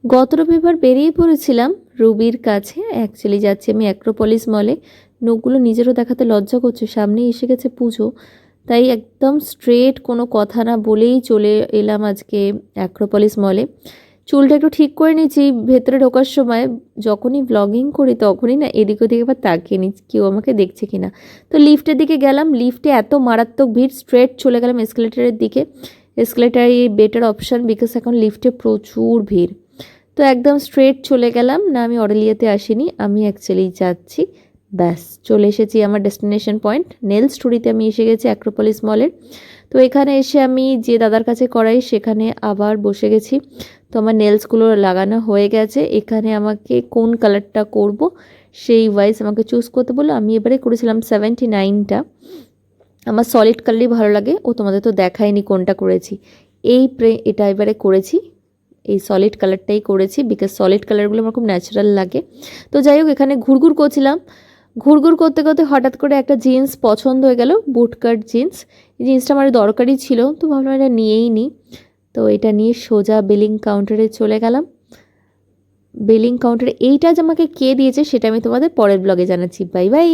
গত রবিবার বেরিয়ে পড়েছিলাম রুবির কাছে। অ্যাকচুয়ালি যাচ্ছি আমি অ্যাক্রোপলিস মলে। নখগুলো নিজেরও দেখাতে লজ্জা করছে, সামনেই এসে গেছে পুজো। তাই একদম স্ট্রেট কোনো কথা না বলেই চলে এলাম আজকে অ্যাক্রোপলিস মলে। চুলটা একটু ঠিক করে নিয়েছি ভেতরে ঢোকার সময়। যখনই ব্লগিং করি তখনই না এদিক ওদিক এবার তাকিয়ে নিচ্ছি কেউ আমাকে দেখছে কিনা। তো লিফটের দিকে গেলাম, লিফটে এত মারাত্মক ভিড়, স্ট্রেট চলে গেলাম এসকেলেটারের দিকে। এসকেলেটারই বেটার অপশান, বিকজ এখন লিফটে প্রচুর ভিড়। তো একদম স্ট্রেট চলে গেলাম। না, আমি অরেলিয়াতে আসিনি, আমি অ্যাকচুয়ালি যাচ্ছি। ব্যাস চলে এসেছি আমার ডেস্টিনেশন পয়েন্ট। নেল স্টোরিতে আমি এসে গেছি অ্যাক্রোপলিস মলের। তো এখানে এসে আমি যে দাদার কাছে করাই সেখানে আবার বসে গেছি। তো আমার নেলসগুলো লাগানো হয়ে গেছে। এখানে আমাকে কোন কালারটা করব সেই ওয়াইজ আমাকে চুজ করতে বললো। আমি এবারে করেছিলাম 79টা। আমার সলিড কালারই ভালো লাগে, ও তোমাদের তো দেখায়নি কোনটা করেছি। এটা এবারে করেছি, এই সলিড কালারটাই করেছি, বিকজ সলিড কালারগুলো আমার খুব ন্যাচারাল লাগে। তো যাই হোক, এখানে ঘুরঘুর করছিলাম। ঘুরঘুর করতে করতে হঠাৎ করে একটা জিন্স পছন্দ হয়ে গেল, বুটকাট জিন্স। এই জিন্সটা আমার দরকারই ছিল, তো ভাবলাম এটা নিয়েই নিই। তো এটা নিয়ে সোজা বিলিং কাউন্টারে চলে গেলাম। বিলিং কাউন্টারে এইটা যে আমাকে কে দিয়েছে সেটা আমি তোমাদের পরের ব্লগে জানাচ্ছি। Bye bye.